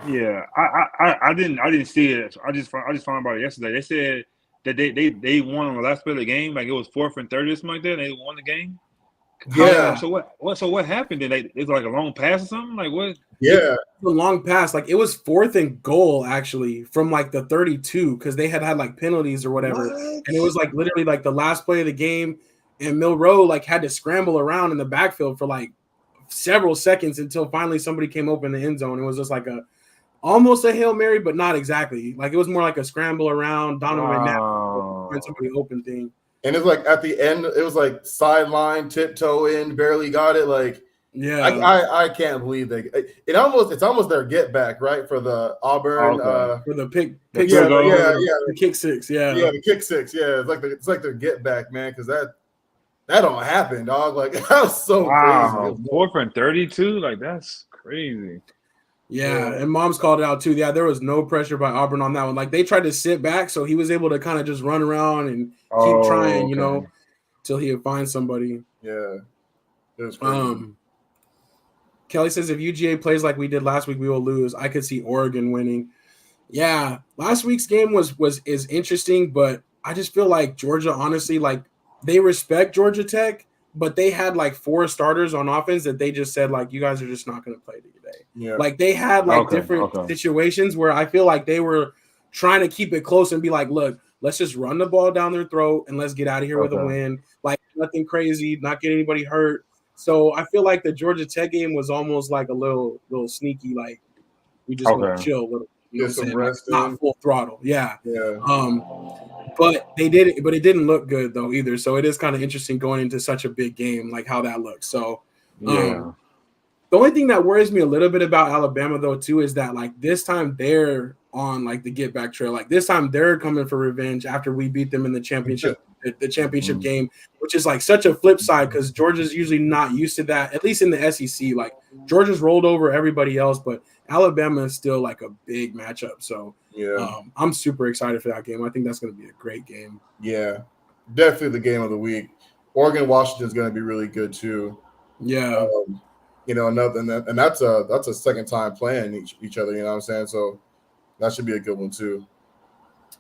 Yeah, I didn't see it. I just found out yesterday. They said that they won on the last play of the game, like it was 4th and 30 or something like that. And they won the game. Yeah. So what happened? It's like a long pass or something? Like what? Yeah, a long pass. Like it was 4th and goal actually from like the 32 because they had like penalties or whatever, and it was like literally like the last play of the game, and Milroe like had to scramble around in the backfield for like several seconds until finally somebody came open the end zone. It was just like almost a Hail Mary, but not exactly. Like it was more like a scramble around Donovan McNabb when somebody open thing. And it's like at the end, it was like sideline, tiptoe in, barely got it. Like, I can't believe it's almost their get back, right? For the Auburn, for the pick, the kick six, the kick six, it's like their get back, man, because that don't happen, dog. Like that was so crazy. 4th and 32, like that's crazy. Yeah, and Mom's called it out too. Yeah, there was no pressure by Auburn on that one. Like they tried to sit back, so he was able to kind of just run around and keep trying, you know, till he would find somebody. Yeah, it was crazy. Kelly says if UGA plays like we did last week, we will lose. I could see Oregon winning. Yeah, last week's game is interesting, but I just feel like Georgia, honestly, like they respect Georgia Tech, but they had like 4 starters on offense that they just said like you guys are just not going to play today. Yeah. Like they had like different situations where I feel like they were trying to keep it close and be like, look, let's just run the ball down their throat and let's get out of here with a win. Like nothing crazy, not get anybody hurt. So I feel like the Georgia Tech game was almost like a little sneaky, like we just want to chill a little. You know what I'm saying? Not full throttle. Yeah. But it didn't look good though either. So it is kind of interesting going into such a big game, like how that looks. So the only thing that worries me a little bit about Alabama though too is that like this time they're on like the get back trail. Like this time they're coming for revenge after we beat them in the championship game, which is like such a flip side because Georgia's usually not used to that, at least in the SEC. Like Georgia's rolled over everybody else, but Alabama is still like a big matchup. So Yeah. I'm super excited for that game. I think that's going to be a great game. Yeah. Definitely the game of the week. Oregon Washington is going to be really good too. Yeah. And that's a second time playing each other. You know what I'm saying? So that should be a good one too.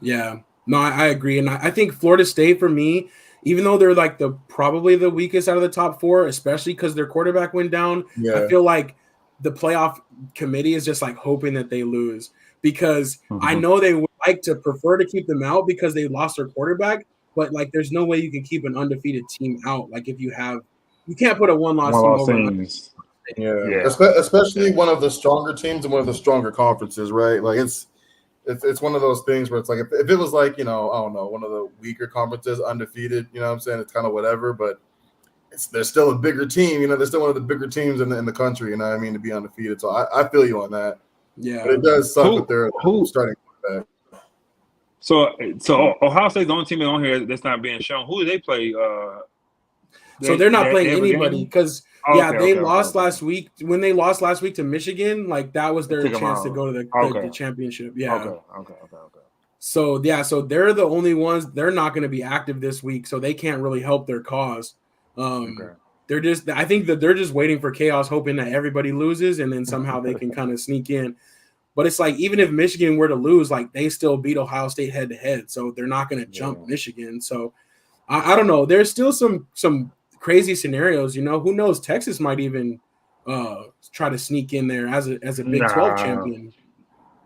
Yeah. No, I agree. And I think Florida State, for me, even though they're like probably the weakest out of the top four, especially because their quarterback went down, I feel like the playoff committee is just like hoping that they lose, because I know they would like to prefer to keep them out because they lost their quarterback, but like there's no way you can keep an undefeated team out. Like if you can't put a one-loss team over. Yeah. Especially one of the stronger teams and one of the stronger conferences, right? Like it's one of those things where it's like if it was like, I don't know, one of the weaker conferences undefeated, you know what I'm saying? It's kind of whatever, but they're still a bigger team, they're still one of the bigger teams in the country, you know what I mean, to be undefeated. So I feel you on that. Yeah. But it does suck that they're starting quarterback. So Ohio State's the only team on here that's not being shown. Who do they play? So they're not playing anybody because they lost last week. When they lost last week to Michigan, like that was their chance to go to the championship. Yeah. Okay. So they're the only ones. They're not going to be active this week, so they can't really help their cause. I think that they're just waiting for chaos, hoping that everybody loses, and then somehow they can kind of sneak in. But it's like even if Michigan were to lose, like they still beat Ohio State head to head, so they're not going to jump Michigan. So I don't know. There's still some crazy scenarios. Who knows? Texas might even try to sneak in there as a Big 12 champion.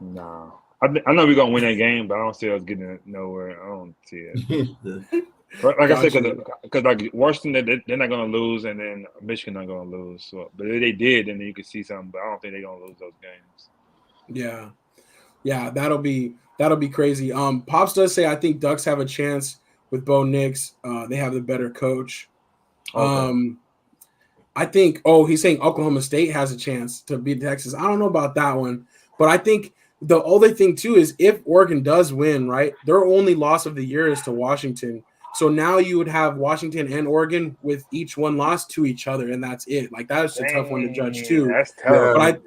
Nah. I know we're gonna win that game, but I don't see us getting it nowhere. I don't see it. Like I said, because like Washington, they're not gonna lose, and then Michigan not gonna lose. So, but if they did, then you could see something. But I don't think they're gonna lose those games. Yeah, that'll be crazy. Pops does say I think Ducks have a chance with Bo Nix. They have the better coach. Okay. I think. He's saying Oklahoma State has a chance to beat Texas. I don't know about that one, but I think. The other thing, too, is if Oregon does win, right, their only loss of the year is to Washington. So now you would have Washington and Oregon with each one loss to each other, and that's it. Like, that's a tough one to judge, too. That's tough. But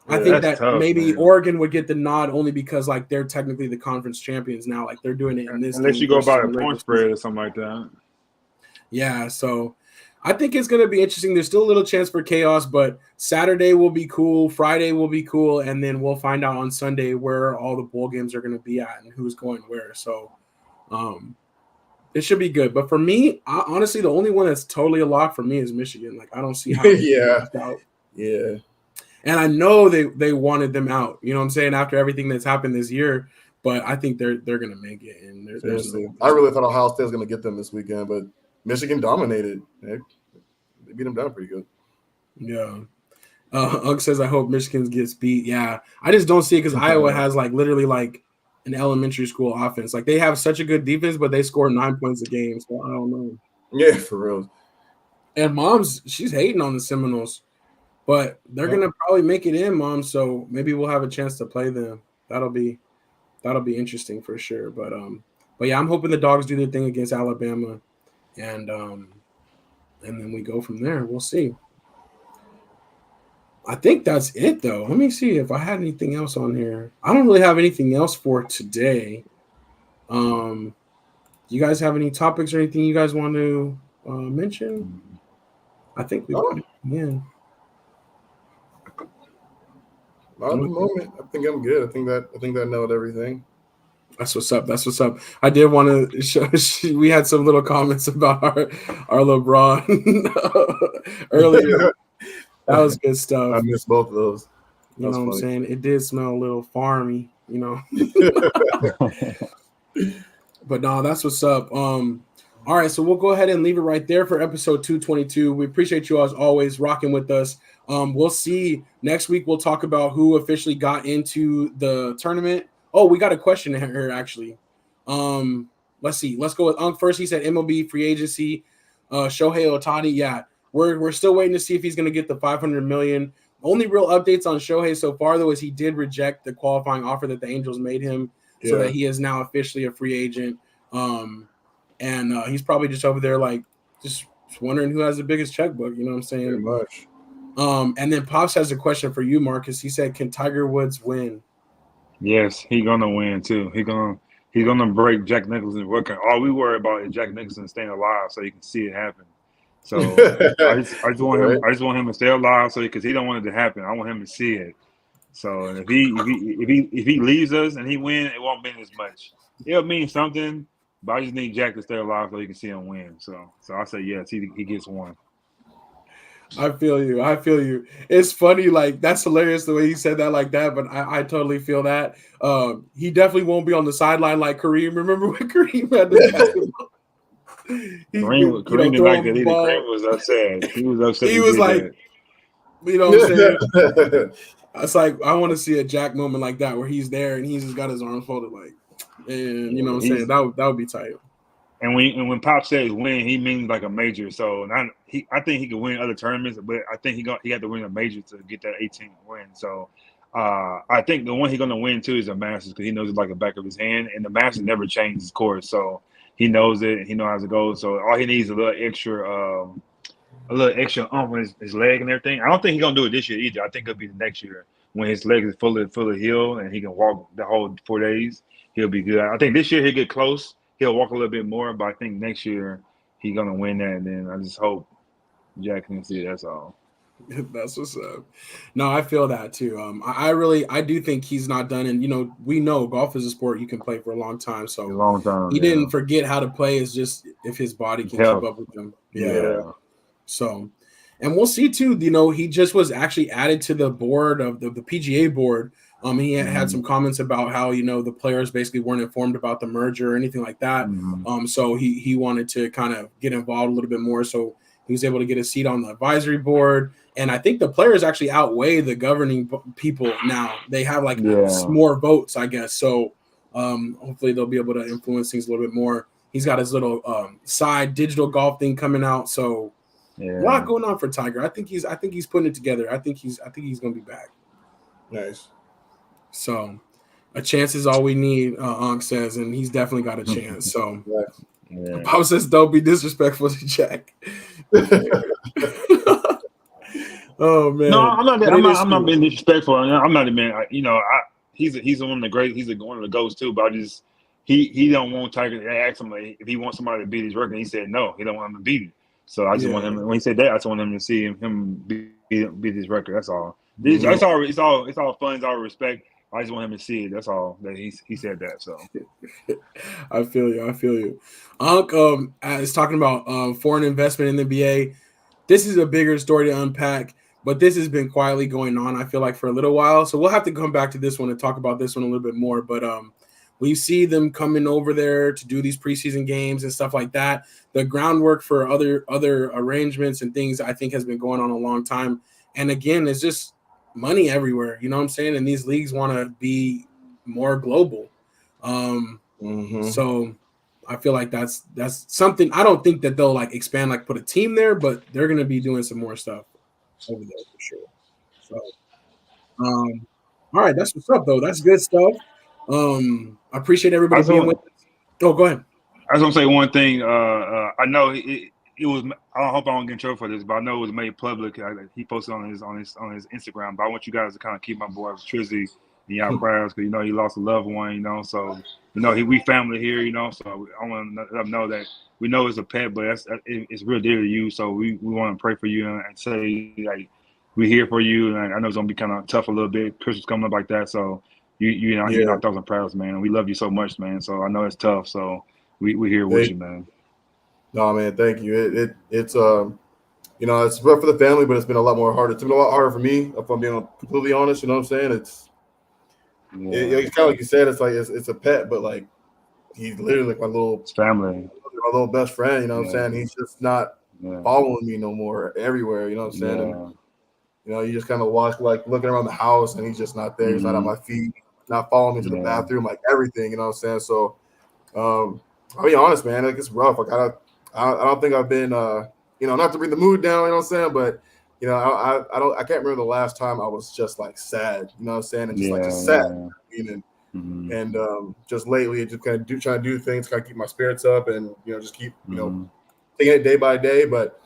I think that tough, maybe man. Oregon would get the nod only because, like, they're technically the conference champions now. Like, they're doing it in this Unless you go by a point spread or something like that. Yeah, so I think it's going to be interesting. There's still a little chance for chaos, but Saturday will be cool. Friday will be cool. And then we'll find out on Sunday where all the bowl games are going to be at and who's going where. So it should be good. But for me, honestly, the only one that's totally a lock for me is Michigan. Like, I don't see how out. Yeah. And I know they wanted them out, you know what I'm saying, after everything that's happened this year. But I think they're going to make it. And I really thought Ohio State was going to get them this weekend, but Michigan dominated. They beat them down pretty good. Yeah. Ugg says, I hope Michigan gets beat. Yeah. I just don't see it because Iowa has literally an elementary school offense. Like they have such a good defense, but they score 9 points a game. So I don't know. Yeah, for real. And she's hating on the Seminoles, but they're going to probably make it in, Mom. So maybe we'll have a chance to play them. That'll be interesting for sure. But yeah, I'm hoping the Dogs do their thing against Alabama. And then we go from there. We'll see. I think that's it, though. Let me see if I had anything else on here. I don't really have anything else for today. You guys have any topics or anything you guys want to mention? I think we got it. Yeah. Not at the moment. I think I'm good. I think that nailed everything. That's what's up. I did want to show. We had some little comments about our LeBron earlier. That was good stuff. I missed both of those. You know what I'm saying? It did smell a little farmy, But no, that's what's up. All right, so we'll go ahead and leave it right there for episode 222. We appreciate you as always rocking with us. We'll see next week. We'll talk about who officially got into the tournament. Oh, we got a question here, actually. Let's see. Let's go with Unk first. He said MLB free agency, Shohei Ohtani. Yeah, we're still waiting to see if he's going to get the $500 million. Only real updates on Shohei so far, though, is he did reject the qualifying offer that the Angels made him, so that he is now officially a free agent. And he's probably just over there, just wondering who has the biggest checkbook. You know what I'm saying? Very much. And then Pops has a question for you, Marcus. He said, "Can Tiger Woods win?" Yes, he gonna win too. He's gonna break Jack Nicholson's record. All we worry about is Jack Nicholson staying alive so he can see it happen. So Right? I just want him to stay alive so because he don't want it to happen. I want him to see it. So and if he leaves us and he win, it won't mean as much. It'll mean something, but I just need Jack to stay alive so he can see him win. So I say yes, he gets one. I feel you. I feel you. It's funny, like that's hilarious the way he said that like that, but I totally feel that. He definitely won't be on the sideline like Kareem. Remember when Kareem had the basketball? He Kareem could, Kareem didn't throw like him that the either. ball. Kareem was upset. He was upset He he was did like, that. you know what I'm saying? It's like I want to see a Jack moment like that where he's there and he's just got his arms folded, like, and you know what I'm saying? He's That would be tight. when Pop says win, he means like a major. So I think he could win other tournaments, but I think he had to win a major to get that 18th win. So I think the one he's gonna win too is the Masters because he knows it like the back of his hand, and the Masters never changes course, so he knows it. He knows how it goes. So all he needs is a little extra on his leg and everything. I don't think he's gonna do it this year either. I think it'll be the next year when his leg is fully healed and he can walk the whole 4 days. He'll be good. I think this year he'll get close. He'll walk a little bit more, but I think next year he's gonna win that. And then I just hope Jack can see it. That's all. That's what's up. No, I feel that too. I do think he's not done. And we know golf is a sport you can play for a long time. A So long time, he yeah. didn't forget how to play. It's just if his body can keep Health, up with him. Yeah. yeah. So, and we'll see too. He just was actually added to the board of the PGA board. He had some comments about how the players basically weren't informed about the merger or anything like that. Mm-hmm. So he wanted to kind of get involved a little bit more. So he was able to get a seat on the advisory board. And I think the players actually outweigh the governing people now. They have like Yeah, more votes, I guess. So hopefully they'll be able to influence things a little bit more. He's got his little side digital golf thing coming out. So a lot yeah. going on for Tiger. I think he's putting it together. I think he's gonna be back. Nice. So a chance is all we need, Ankh says, and he's definitely got a chance. So Yeah. Pop says don't be disrespectful to Jack. Oh No, man. But it is I'm not cool. being disrespectful. I'm not even. He's one of the great. He's one of the goats too. But I just he don't want Tiger. I asked him like, if he wants somebody to beat his record. He said no. He don't want him to beat it. So I just want him. When he said that, I just want him to see him beat his record. That's all. It's all. It's all fun. It's all respect. I just want him to see it. That's all. That he said that. So I feel you. Ankh is talking about foreign investment in the NBA. This is a bigger story to unpack, but this has been quietly going on, I feel like, for a little while. So we'll have to come back to this one and talk about this one a little bit more. But we see them coming over there to do these preseason games and stuff like that. The groundwork for other arrangements and things I think has been going on a long time. And again, it's just money everywhere. You know what I'm saying? And these leagues want to be more global. So I feel like that's something. I don't think that they'll like expand, like put a team there, but they're going to be doing some more stuff over there for sure. So, all right, that's what's up though. That's good stuff. I appreciate everybody being with us. Oh, go ahead. I just want to say one thing. I know it was. I hope I don't get in trouble for this, but I know it was made public. He posted on his Instagram. But I want you guys to kind of keep my boy Strizzy in y'all prayers because he lost a loved one. So we family here. So I want to let them know that we know it's a pet, but it's real dear to you. So we want to pray for you and say like we're here for you. And I know it's gonna be kind of tough a little bit. Christmas coming up like that, so you know our thoughts and prayers, man. We love you so much, man. So I know it's tough. So we here with you, man. No, man, thank you. It's it's rough for the family, but it's been a lot more harder. It's been a lot harder for me, if I'm being completely honest. You know what I'm saying? It's kind of like you said. It's like it's a pet, but like he's literally like my little family, my little best friend. You know what I'm saying? He's just not following me no more everywhere. You know what I'm saying? And, you just kind of watch like looking around the house, and he's just not there. He's not at my feet, not following me to the bathroom, like everything. You know what I'm saying? So, I'll be honest, man. Like it's rough. Like I don't think I've been, not to bring the mood down. You know what I'm saying? But I can't remember the last time I was just like sad. You know what I'm saying? And just sad. And just lately, just kind of trying to do things, kind of keep my spirits up, and just keep taking it day by day. But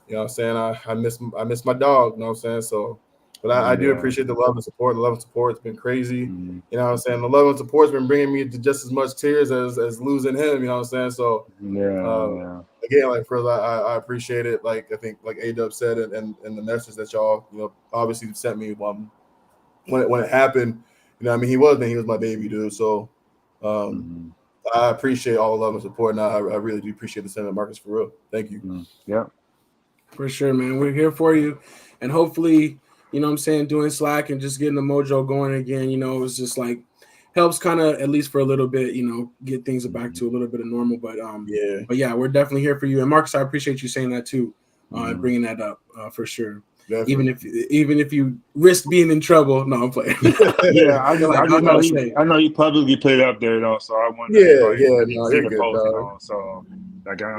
you know what I'm saying? I miss my dog. You know what I'm saying? So But I do Yeah. appreciate the love and support. The love and support has been crazy. Mm-hmm. You know what I'm saying? The love and support has been bringing me to just as much tears as losing him. You know what I'm saying? So Yeah. again, like Frizz, I appreciate it. Like I think like A-Dub said and the message that y'all obviously sent me when it happened. You know, I mean, he was my baby dude. So I appreciate all the love and support, and I really do appreciate the sentiment, Marcus, for real. Thank you. Yeah, for sure, man. We're here for you, and hopefully, you know what I'm saying, doing SLAC and just getting the mojo going again, you know, it's just like helps kind of, at least for a little bit, you know, get things back to a little bit of normal. But yeah, we're definitely here for you. And Marcus, I appreciate you saying that too, and bringing that up for sure. Definitely. Even if you risk being in trouble, no, I'm playing. Yeah, I know you publicly put it up there though, so I want everybody to see the post, you know. So like I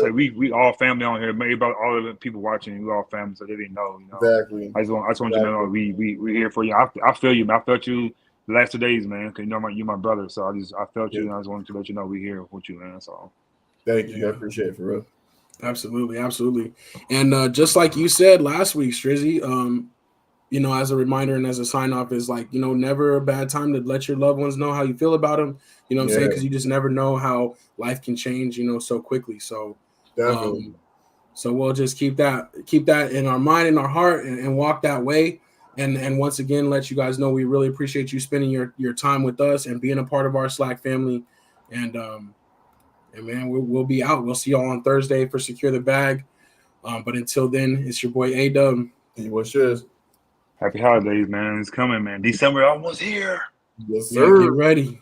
say, we all family on here. Maybe about all of the people watching, we all family, so they didn't know, you know. Exactly. I just want you to know we're here for you. I feel you, man. I felt you the last 2 days, man. Cause you know you're my brother, so I felt you, and I just wanted to let you know we're here with you, man. So thank you, I appreciate it for real. Absolutely. And just like you said last week, Strizzy, you know, as a reminder and as a sign off is like, you know, never a bad time to let your loved ones know how you feel about them. You know what I'm saying? Because you just never know how life can change, you know, so quickly. So definitely. So we'll just keep that in our mind, in our heart, and walk that way. And once again, let you guys know we really appreciate you spending your time with us and being a part of our SLAC family. And man, we'll be out. We'll see y'all on Thursday for Secure the Bag. But until then, it's your boy A-Dub. And what's yours? Happy holidays, man. It's coming, man. December almost here. Yes, sir. Yeah, get ready.